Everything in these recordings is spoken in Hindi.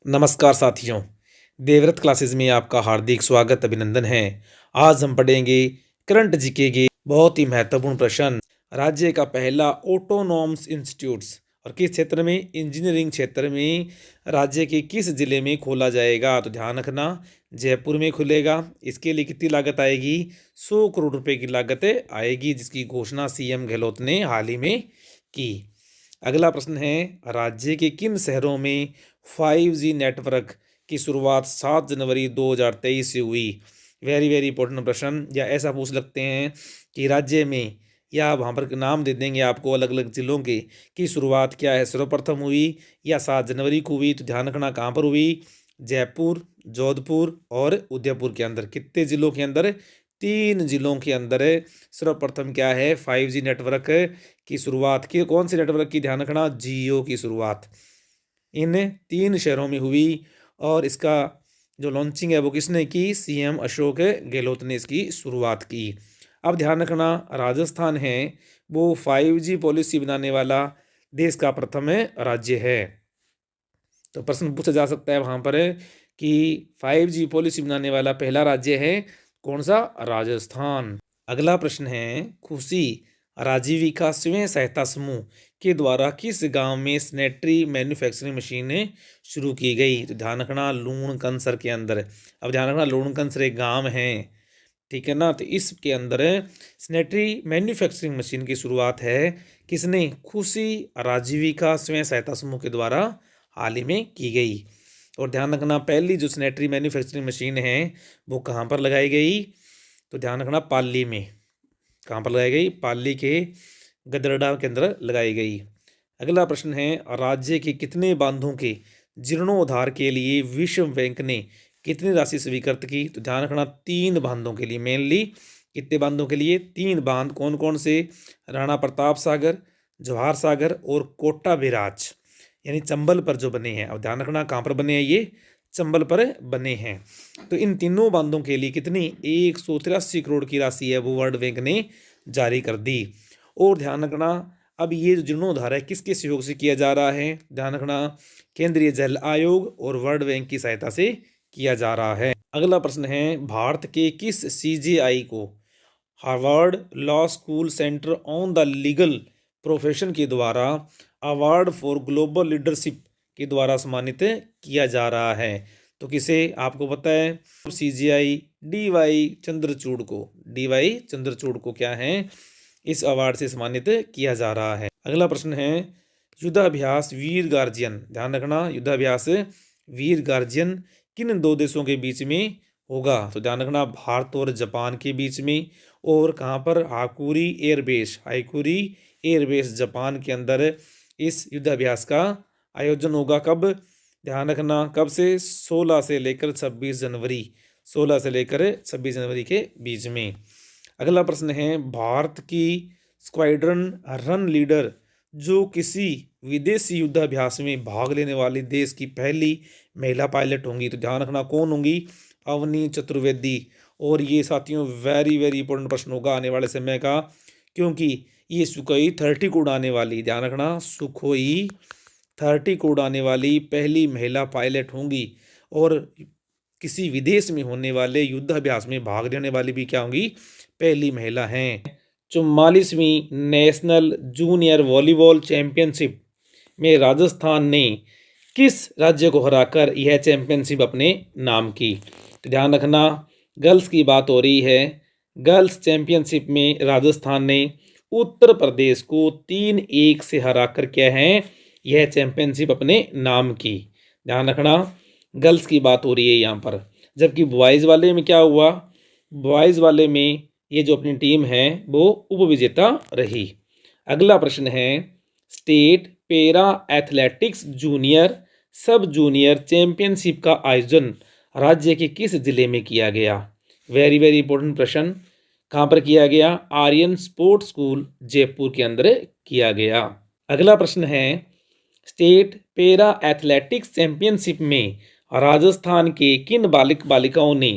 नमस्कार साथियों, देवव्रत क्लासेस में आपका हार्दिक स्वागत अभिनंदन है। आज हम पढ़ेंगे करंट जीके के बहुत ही महत्वपूर्ण प्रश्न। राज्य का पहला ऑटोनॉमस इंस्टीट्यूट्स और किस क्षेत्र में, इंजीनियरिंग क्षेत्र में राज्य के किस जिले में खोला जाएगा? तो ध्यान रखना, जयपुर में खुलेगा। इसके लिए कितनी लागत आएगी? 100 करोड़ रुपए की लागत आएगी, जिसकी घोषणा सीएम गहलोत ने हाल ही में की। अगला प्रश्न है, राज्य के किन शहरों में 5G नेटवर्क की शुरुआत 7 जनवरी 2023 से हुई? वेरी वेरी इंपॉर्टेंट प्रश्न। या ऐसा पूछ सकते हैं कि राज्य में, या वहाँ पर नाम दे देंगे आपको अलग अलग जिलों के, की शुरुआत क्या है, सर्वप्रथम हुई या 7 जनवरी को हुई? तो ध्यान रखना कहाँ पर हुई? जयपुर, जोधपुर और उदयपुर के अंदर। कितने जिलों के अंदर? 3 जिलों के अंदर सर्वप्रथम क्या है? 5G नेटवर्क की शुरुआत की। कौन से नेटवर्क की? ध्यान रखना, जियो की शुरुआत इन 3 शहरों में हुई। और इसका जो लॉन्चिंग है वो किसने की? सीएम अशोक गहलोत ने इसकी शुरुआत की। अब ध्यान रखना, राजस्थान है वो 5G पॉलिसी बनाने वाला देश का प्रथम राज्य है। तो प्रश्न पूछा जा सकता है वहां पर कि 5G पॉलिसी बनाने वाला पहला राज्य है कौन सा? राजस्थान। अगला प्रश्न है, खुशी राजीविका स्वयं सहायता समूह के द्वारा किस गांव में सैनिटरी मैन्युफैक्चरिंग मशीनें शुरू की गई? तो ध्यान रखना, लूण कंसर के अंदर। अब ध्यान रखना, लूण कंसर एक गांव है, ठीक है ना। तो इसके अंदर सैनिटरी मैन्युफैक्चरिंग मशीन की शुरुआत है किसने? खुशी राजीविका स्वयं सहायता समूह के द्वारा हाल ही में की गई। और ध्यान रखना, पहली जो सैनिटरी मैन्युफैक्चरिंग मशीन है वो कहाँ पर लगाई गई? तो ध्यान रखना, पाली में। कहाँ पर लगाई गई? पाली के गदरडा के अंदर लगाई गई। अगला प्रश्न है, राज्य के कितने बांधों के जीर्णोद्धार के लिए विश्व बैंक ने कितनी राशि स्वीकृत की? तो ध्यान रखना, 3 बांधों के लिए। मेनली कितने बांधों के लिए? 3 बांध। कौन कौन से? राणा प्रताप सागर, जवाहर सागर और कोटा बैराज, यानी चंबल पर जो बने हैं। अब ध्यान रखना, कहाँ पर बने हैं? ये चंबल पर बने हैं। तो इन तीनों बांधों के लिए कितनी? 183 करोड़ की राशि है वो वर्ल्ड बैंक ने जारी कर दी। और ध्यान रखना, अब ये जो जीर्णोद्धार है किसके सहयोग से किया जा रहा है? ध्यान रखना, केंद्रीय जल आयोग और वर्ल्ड बैंक की सहायता से किया जा रहा है। अगला प्रश्न है, भारत के किस सीजेआई को Harvard law school centre on the legal profession के द्वारा अवार्ड फॉर ग्लोबल लीडरशिप के द्वारा सम्मानित किया जा रहा है? तो किसे? आपको पता है, सीजीआई डीवाई चंद्रचूड़ को। डीवाई चंद्रचूड़ को क्या है? इस अवार्ड से सम्मानित किया जा रहा है। अगला प्रश्न है, युद्धाभ्यास वीर गार्जियन। ध्यान रखना, युद्धाभ्यास वीर गार्जियन किन 2 देशों के बीच में होगा? तो ध्यान रखना, भारत और जापान के बीच में। और कहाँ पर? हाकुरी एयरबेस, हाकुरी एयरबेस जापान के अंदर इस युद्धाभ्यास का आयोजन होगा। कब? ध्यान रखना, कब से? 16 से लेकर 26 जनवरी, 16 से लेकर 26 जनवरी के बीच में। अगला प्रश्न है, भारत की स्क्वाड्रन रन लीडर जो किसी विदेशी युद्धाभ्यास में भाग लेने वाली देश की पहली महिला पायलट होंगी? तो ध्यान रखना, कौन होंगी? अवनी चतुर्वेदी। और ये साथियों वेरी वेरी इंपॉर्टेंट प्रश्न होगा आने वाले समय का, क्योंकि ये सुखोई 30 को उड़ाने वाली, ध्यान रखना, सुखोई 30 को उड़ाने वाली पहली महिला पायलट होंगी। और किसी विदेश में होने वाले युद्धाभ्यास में भाग लेने वाली भी क्या होंगी? पहली महिला हैं। 44वीं नेशनल जूनियर वॉलीबॉल चैंपियनशिप में राजस्थान ने किस राज्य को हराकर यह चैंपियनशिप अपने नाम की? तो ध्यान रखना, गर्ल्स की बात हो रही है। गर्ल्स चैंपियनशिप में राजस्थान ने उत्तर प्रदेश को 3-1 से हराकर क्या है यह चैंपियनशिप अपने नाम की। ध्यान रखना, गर्ल्स की बात हो रही है यहाँ पर। जबकि बॉयज़ वाले में क्या हुआ? बॉयज़ वाले में ये जो अपनी टीम है वो उपविजेता रही। अगला प्रश्न है, स्टेट पैरा एथलेटिक्स जूनियर सब जूनियर चैंपियनशिप का आयोजन राज्य के किस जिले में किया गया? वेरी वेरी इंपॉर्टेंट प्रश्न। कहाँ पर किया गया? आर्यन स्पोर्ट्स स्कूल जयपुर के अंदर किया गया। अगला प्रश्न है, स्टेट पैरा एथलेटिक्स चैंपियनशिप में राजस्थान के किन बालिकाओं ने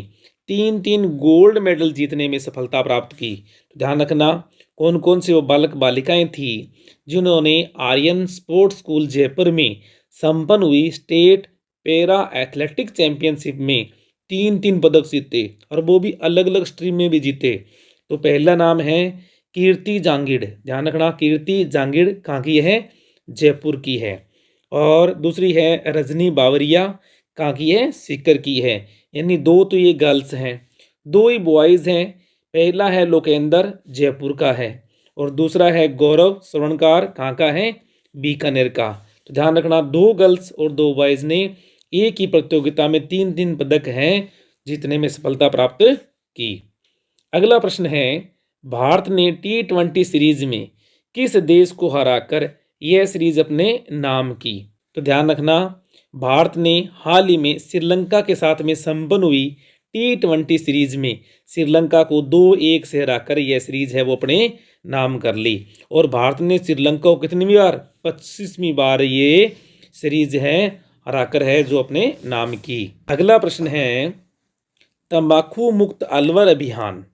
3-3 गोल्ड मेडल जीतने में सफलता प्राप्त की? ध्यान रखना, कौन कौन सी वो बालिकाएं थी जिन्होंने आर्यन स्पोर्ट्स स्कूल जयपुर में संपन्न हुई स्टेट पैरा एथलेटिक चैंपियनशिप में 3 पदक जीते और वो भी अलग अलग स्ट्रीम में भी जीते। तो पहला नाम है कीर्ति जांगिड़, ध्यान रखना, कीर्ति जांगिड़ कहाँ की है? जयपुर की है। और दूसरी है रजनी बावरिया, कहाँ की है? सीकर की है। यानी 2 तो ये गर्ल्स हैं, 2 ही बॉयज़ हैं। पहला है लोकेंद्र, जयपुर का है, और दूसरा है गौरव स्वर्णकार, कहाँ का है? बीकानेर का। तो ध्यान रखना, 2 गर्ल्स और 2 बॉयज़ ने एक ही प्रतियोगिता में 3 पदक हैं जीतने में सफलता प्राप्त की। अगला प्रश्न है, भारत ने T20 सीरीज में किस देश को हराकर यह सीरीज अपने नाम की? तो ध्यान रखना, भारत ने हाल ही में श्रीलंका के साथ में संपन्न हुई T20 सीरीज में श्रीलंका को 2-1 से हराकर यह सीरीज है वो अपने नाम कर ली। और भारत ने श्रीलंका को कितनी बार? 25वीं बार ये सीरीज है हराकर है जो अपने नाम की। अगला प्रश्न है, तंबाकू मुक्त अलवर अभियान,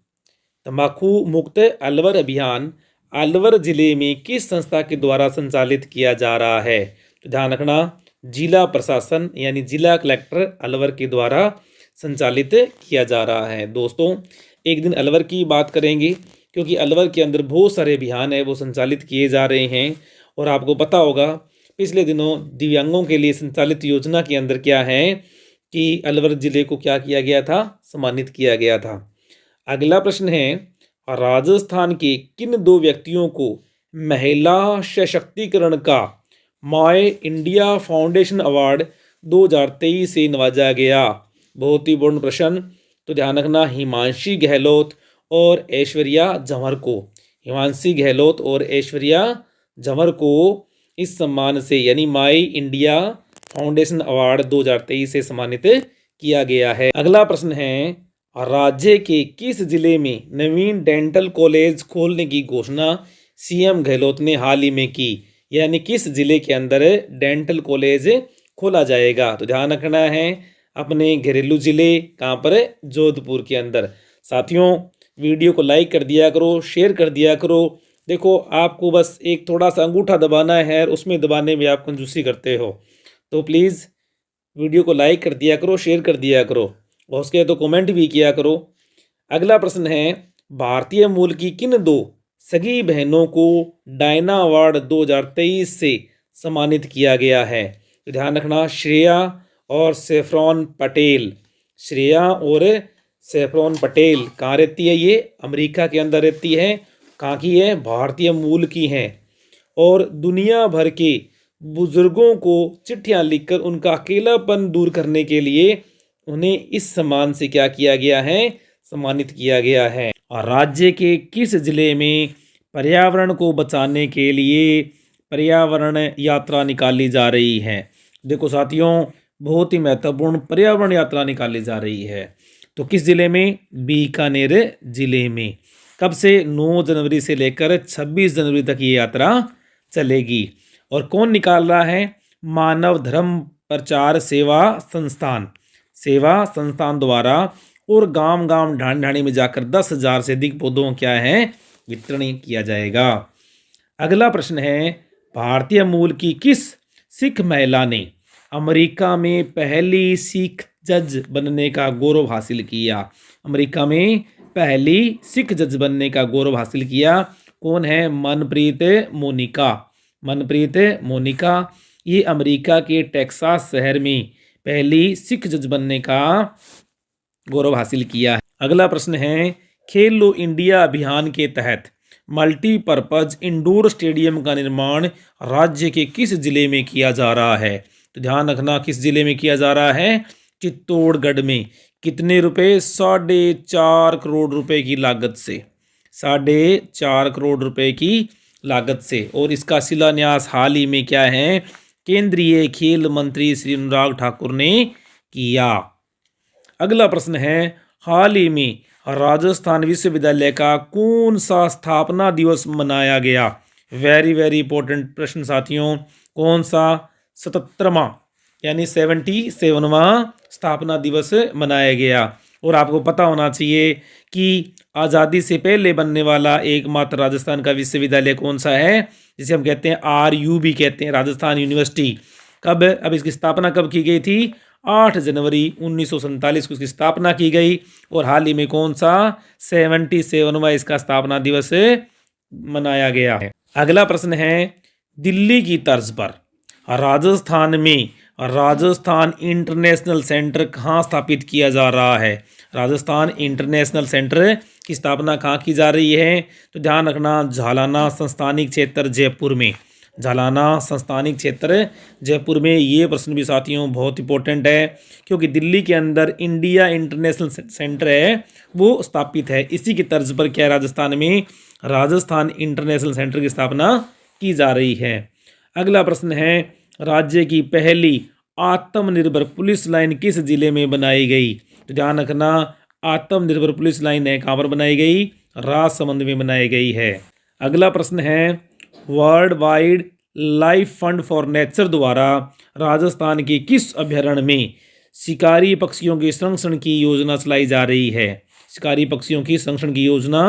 तंबाकू मुक्त अलवर अभियान अलवर जिले में किस संस्था के द्वारा संचालित किया जा रहा है? तो ध्यान रखना, जिला प्रशासन यानी जिला कलेक्टर अलवर के द्वारा संचालित किया जा रहा है। दोस्तों, एक दिन अलवर की बात करेंगे क्योंकि अलवर के अंदर बहुत सारे अभियान है वो संचालित किए जा रहे हैं। और आपको पता होगा पिछले दिनों दिव्यांगों के लिए संचालित योजना के अंदर क्या है कि अलवर जिले को क्या किया गया था? सम्मानित किया गया था। अगला प्रश्न है, राजस्थान के किन 2 व्यक्तियों को महिला सशक्तिकरण का माय इंडिया फाउंडेशन अवार्ड 2023 से नवाजा गया? बहुत ही पूर्ण प्रश्न। तो ध्यान रखना, हिमांशी गहलोत और ऐश्वर्या जंवर को, हिमांशी गहलोत और ऐश्वर्या जंवर को इस सम्मान से यानी माय इंडिया फाउंडेशन अवार्ड 2023 से सम्मानित किया गया है। अगला प्रश्न है, राज्य के किस जिले में नवीन डेंटल कॉलेज खोलने की घोषणा सीएम गहलोत ने हाल ही में की? यानी किस जिले के अंदर डेंटल कॉलेज खोला जाएगा? तो ध्यान रखना है, अपने घरेलू जिले कहाँ पर? जोधपुर के अंदर। साथियों, वीडियो को लाइक कर दिया करो, शेयर कर दिया करो। देखो, आपको बस एक थोड़ा सा अंगूठा दबाना है और उसमें दबाने में आप कंजूसी करते हो, तो प्लीज़ वीडियो को लाइक कर दिया करो, शेयर कर दिया करो, और उसके तो कमेंट भी किया करो। अगला प्रश्न है, भारतीय मूल की किन 2 सगी बहनों को डायना अवार्ड 2023 से सम्मानित किया गया है? तो ध्यान रखना, श्रेया और सैफरॉन पटेल, श्रेया और सैफरॉन पटेल कहाँ रहती है? ये अमेरिका के अंदर रहती है। कहाँ की है? भारतीय मूल की हैं। और दुनिया भर के बुजुर्गों को चिट्ठियाँ लिखकर उनका अकेलापन दूर करने के लिए उन्हें इस सम्मान से क्या किया गया है? सम्मानित किया गया है। और राज्य के किस जिले में पर्यावरण को बचाने के लिए पर्यावरण यात्रा निकाली जा रही है? देखो साथियों, बहुत ही महत्वपूर्ण पर्यावरण यात्रा निकाली जा रही है। तो किस जिले में? बीकानेर जिले में। कब से? 9 जनवरी से लेकर 26 जनवरी तक ये यात्रा चलेगी। और कौन निकाल रहा है? मानव धर्म प्रचार सेवा संस्थान, सेवा संस्थान द्वारा। और गांव गांव ढाणी ढाणी में जाकर 10,000 से अधिक पौधों क्या है? वितरण किया जाएगा। अगला प्रश्न है, भारतीय मूल की किस सिख महिला ने अमेरिका में पहली सिख जज बनने का गौरव हासिल किया? अमेरिका में पहली सिख जज बनने का गौरव हासिल किया। कौन है? मनप्रीत मोनिका, मनप्रीत मोनिका। ये अमेरिका के टेक्सास शहर में पहली सिख जज बनने का गौरव हासिल किया है। अगला प्रश्न है, खेलो इंडिया अभियान के तहत मल्टीपर्पज इंडोर स्टेडियम का निर्माण राज्य के किस जिले में किया जा रहा है? तो ध्यान रखना, किस जिले में किया जा रहा है? चित्तौड़गढ़ में। कितने रुपए? 4.5 करोड़ रुपए की लागत से, 4.5 करोड़ रुपए की लागत से। और इसका शिलान्यास हाल ही में क्या है? केंद्रीय खेल मंत्री श्री अनुराग ठाकुर ने किया। अगला प्रश्न है, हाल ही में राजस्थान विश्वविद्यालय का कौन सा स्थापना दिवस मनाया गया? वेरी वेरी इंपॉर्टेंट प्रश्न साथियों। कौन सा? 77वां यानी 77वां स्थापना दिवस मनाया गया। और आपको पता होना चाहिए कि आज़ादी से पहले बनने वाला एकमात्र राजस्थान का विश्वविद्यालय कौन सा है? जिसे हम कहते हैं RUB कहते हैं, राजस्थान यूनिवर्सिटी। कब, अब इसकी स्थापना कब की गई थी? 8 जनवरी 1947 को इसकी स्थापना की गई। और हाल ही में कौन सा 77वां इसका स्थापना दिवस मनाया गया है। अगला प्रश्न है, दिल्ली की तर्ज पर राजस्थान में राजस्थान इंटरनेशनल सेंटर कहाँ स्थापित किया जा रहा है? राजस्थान इंटरनेशनल सेंटर की स्थापना कहाँ की जा रही है? तो ध्यान रखना, झालाना संस्थानिक क्षेत्र जयपुर में। झालाना संस्थानिक क्षेत्र जयपुर में। ये प्रश्न भी साथियों बहुत इंपॉर्टेंट है, क्योंकि दिल्ली के अंदर इंडिया इंटरनेशनल सेंटर है वो स्थापित है। इसी की तर्ज पर क्या राजस्थान में राजस्थान इंटरनेशनल सेंटर की स्थापना की जा रही है। अगला प्रश्न है, राज्य की पहली आत्मनिर्भर पुलिस लाइन किस जिले में बनाई गई? तो ध्यान रखना, आत्मनिर्भर पुलिस लाइन है कहाँ पर बनाई गई? राजसमंद में बनाई गई है। अगला प्रश्न है, world wide life fund for nature द्वारा राजस्थान के किस अभ्यारण्य में शिकारी पक्षियों के संरक्षण की योजना चलाई जा रही है? शिकारी पक्षियों की संरक्षण की योजना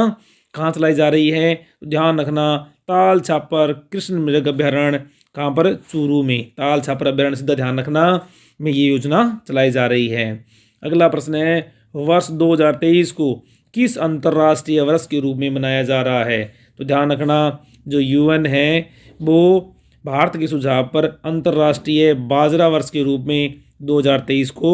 कहाँ चलाई जा रही है? ध्यान रखना, ताल छापर कृष्ण मृग अभ्यारण्य कहाँ पर? चूरू में। ताल छापर अभ्यारण्य सीधा ध्यान रखना में ये योजना चलाई जा रही है। अगला प्रश्न है, वर्ष 2023 को किस अंतर्राष्ट्रीय वर्ष के रूप में मनाया जा रहा है? तो ध्यान रखना, जो यूएन है वो भारत के सुझाव पर अंतर्राष्ट्रीय बाजरा वर्ष के रूप में 2023 को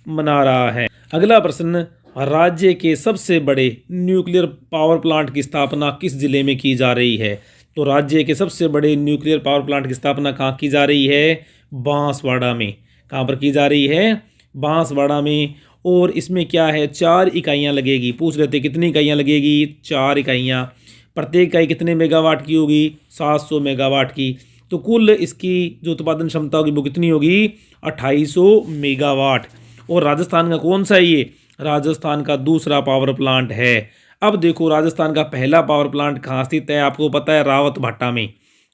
मना रहा है। अगला प्रश्न, राज्य के सबसे बड़े न्यूक्लियर पावर प्लांट की स्थापना किस जिले में की जा रही है? तो राज्य के सबसे बड़े न्यूक्लियर पावर प्लांट की स्थापना कहाँ की जा रही है? बांसवाड़ा में। कहाँ पर की जा रही है? बांसवाड़ा में। और इसमें क्या है, 4 इकाइयाँ लगेगी। पूछ रहे थे कितनी इकाइयाँ लगेगी? 4 इकाइयाँ। प्रत्येक इकाई कितने मेगावाट की होगी? 700 मेगावाट की। तो कुल इसकी जो उत्पादन क्षमता होगी वो कितनी होगी? 2800 मेगावाट। और राजस्थान का कौन सा है ये? राजस्थान का दूसरा पावर प्लांट है। अब देखो, राजस्थान का पहला पावर प्लांट कहाँ स्थित है? आपको पता है, रावत भाटा में।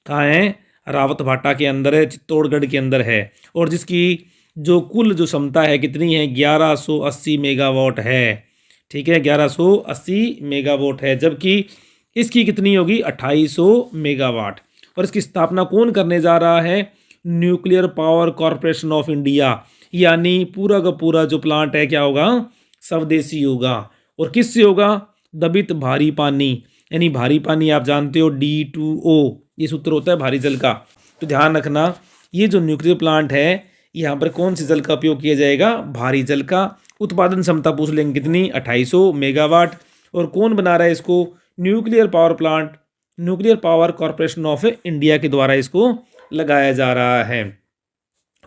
कहाँ है? रावत भाटा के अंदर है, चित्तौड़गढ़ के अंदर है। और जिसकी जो कुल जो क्षमता है कितनी है? 1180 मेगावाट है। ठीक है, 1180 मेगावाट है। जबकि इसकी कितनी होगी? 2800 मेगावाट। और इसकी स्थापना कौन करने जा रहा है? Nuclear power corporation of India. यानी पूरा का पूरा जो प्लांट है क्या होगा? स्वदेशी होगा। और किससे होगा? दबित भारी पानी, यानी भारी पानी आप जानते हो D2O, ये सूत्र होता है भारी जल का। तो ध्यान रखना, ये जो न्यूक्लियर प्लांट है यहाँ पर कौन सी जल का उपयोग किया जाएगा? भारी जल का। उत्पादन क्षमता पूछ लेंगे कितनी? 2800 मेगावाट। और कौन बना रहा है इसको? Nuclear power plant, nuclear power corporation of India के द्वारा इसको लगाया जा रहा है।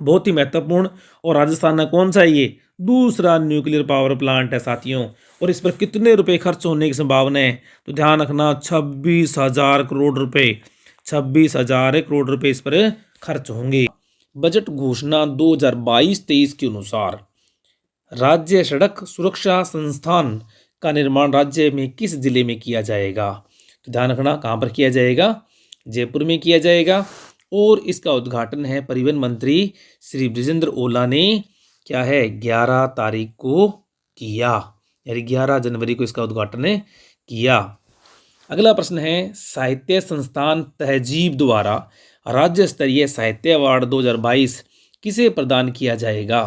बहुत ही महत्वपूर्ण। और राजस्थान का कौन सा है ये? दूसरा न्यूक्लियर पावर प्लांट है साथियों। और इस पर कितने रुपए खर्च होने की संभावना है? तो ध्यान रखना, 26,000 करोड़ रुपए। 26,000 करोड़ रुपए इस पर खर्च होंगे। बजट घोषणा 2022-23 के अनुसार राज्य सड़क सुरक्षा संस्थान का निर्माण राज्य में किस जिले में किया जाएगा? तो ध्यान रखना, कहाँ पर किया जाएगा? जयपुर में किया जाएगा। और इसका उद्घाटन है परिवहन मंत्री श्री बृजेंद्र ओला ने क्या है 11 तारीख को किया, यानी 11 जनवरी को इसका उद्घाटन किया। अगला प्रश्न है, साहित्य संस्थान तहजीब द्वारा राज्य स्तरीय साहित्य अवार्ड 2022 किसे प्रदान किया जाएगा?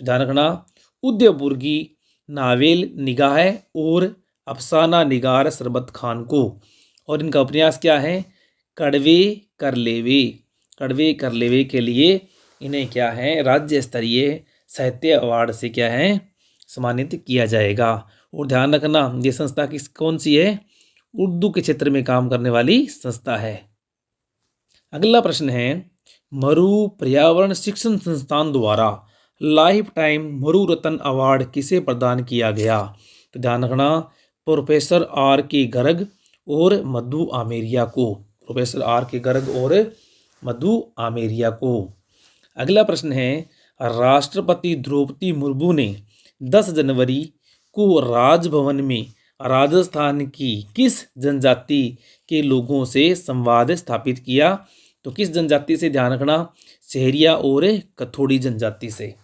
तो ध्यान रखना, उदयपुर की नावेल निगाह और अफसाना निगार सरबत खान को। और इनका उपन्यास क्या है? कड़वे कर लेवे। कड़वे कर लेवे के लिए इन्हें क्या है राज्य स्तरीय साहित्य अवार्ड से क्या है सम्मानित किया जाएगा। और ध्यान रखना, ये संस्था किस कौन सी है? उर्दू के क्षेत्र में काम करने वाली संस्था है। अगला प्रश्न है, मरु पर्यावरण शिक्षण संस्थान द्वारा लाइफ टाइम मरु रत्न अवार्ड किसे प्रदान किया गया? तो ध्यान रखना, प्रोफेसर आर के गर्ग और मधु आमेरिया को। प्रोफेसर आर के गर्ग और मधु आमेरिया को। अगला प्रश्न है, राष्ट्रपति द्रौपदी मुर्मू ने 10 जनवरी को राजभवन में राजस्थान की किस जनजाति के लोगों से संवाद स्थापित किया? तो किस जनजाति से? ध्यान रखना, सहरिया और कथोड़ी जनजाति से।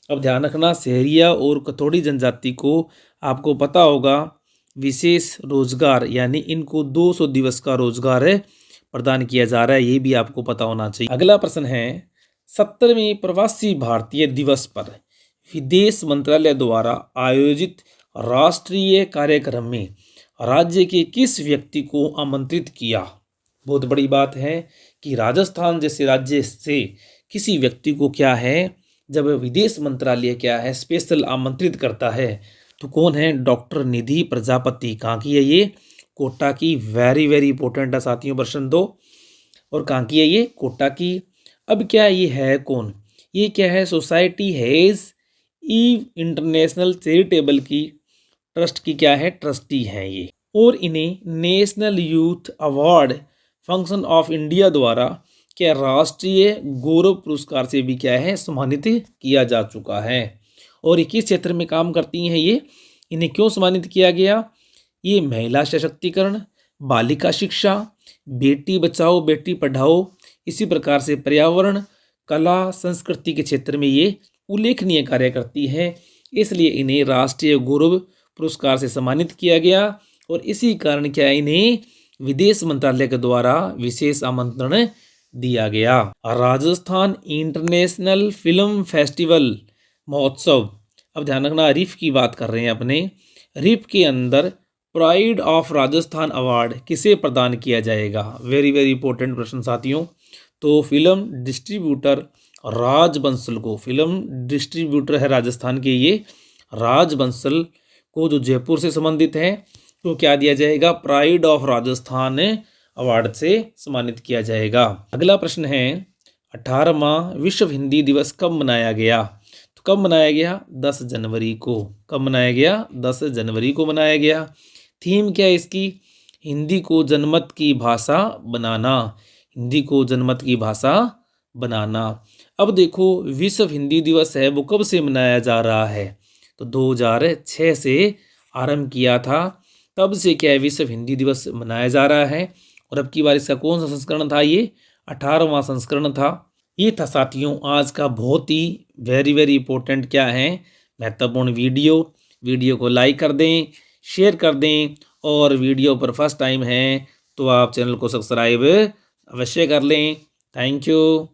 अब ध्यान रखना, सहरिया और कथोड़ी जनजाति को आपको पता होगा विशेष रोजगार, यानी इनको 200 दिवस का रोजगार प्रदान किया जा रहा है, ये भी आपको पता होना चाहिए। अगला प्रश्न है, 70वें प्रवासी भारतीय दिवस पर विदेश मंत्रालय द्वारा आयोजित राष्ट्रीय कार्यक्रम में राज्य के किस व्यक्ति को आमंत्रित किया। बहुत बड़ी बात है कि राजस्थान जैसे राज्य से किसी व्यक्ति को क्या है, जब विदेश मंत्रालय क्या है स्पेशल आमंत्रित करता है तो कौन है, डॉक्टर निधि प्रजापति। कहाँ की है ये, कोटा की। वेरी वेरी इंपॉर्टेंट है साथियों प्रश्न 2। और कहाँ की है ये, कोटा की। अब क्या ये है कौन, ये क्या है, सोसाइटी हैज़ ईव इंटरनेशनल चैरिटेबल की ट्रस्ट की क्या है, ट्रस्टी है ये। और इन्हें national youth award function of India द्वारा क्या राष्ट्रीय गौरव पुरस्कार से भी क्या है सम्मानित किया जा चुका है। और ये किस क्षेत्र में काम करती हैं ये, इन्हें क्यों सम्मानित किया गया, ये महिला सशक्तिकरण, बालिका शिक्षा, बेटी बचाओ बेटी पढ़ाओ, इसी प्रकार से पर्यावरण, कला, संस्कृति के क्षेत्र में ये उल्लेखनीय कार्य करती है, इसलिए इन्हें राष्ट्रीय गौरव पुरस्कार से सम्मानित किया गया। और इसी कारण क्या इन्हें विदेश मंत्रालय के द्वारा विशेष आमंत्रण दिया गया। राजस्थान इंटरनेशनल फिल्म फेस्टिवल महोत्सव, अब ध्यान रखना रिफ की बात कर रहे हैं अपने, रिफ के अंदर प्राइड ऑफ राजस्थान अवार्ड किसे प्रदान किया जाएगा। वेरी वेरी इंपॉर्टेंट प्रश्न साथियों। तो फिल्म डिस्ट्रीब्यूटर राज बंसल को, फिल्म डिस्ट्रीब्यूटर है राजस्थान के ये राज बंसल को, जो जयपुर से संबंधित है, तो क्या दिया जाएगा, प्राइड ऑफ राजस्थान अवार्ड से सम्मानित किया जाएगा। अगला प्रश्न है 18वां विश्व हिंदी दिवस कब मनाया गया। तो कब मनाया गया, 10 जनवरी को। कब मनाया गया, 10 जनवरी को मनाया गया। थीम क्या है इसकी, हिंदी को जनमत की भाषा बनाना, हिंदी को जनमत की भाषा बनाना। अब देखो विश्व हिंदी दिवस है वो कब से मनाया जा रहा है, तो 2006 से आरंभ किया था, तब से क्या है विश्व हिंदी दिवस मनाया जा रहा है। और अब की बार इसका कौन सा संस्करण था, ये 18वां संस्करण था। ये था साथियों आज का बहुत ही वेरी वेरी इंपॉर्टेंट क्या है महत्वपूर्ण वीडियो को लाइक कर दें, शेयर कर दें, और वीडियो पर फर्स्ट टाइम है तो आप चैनल को सब्सक्राइब अवश्य कर लें। Thank you.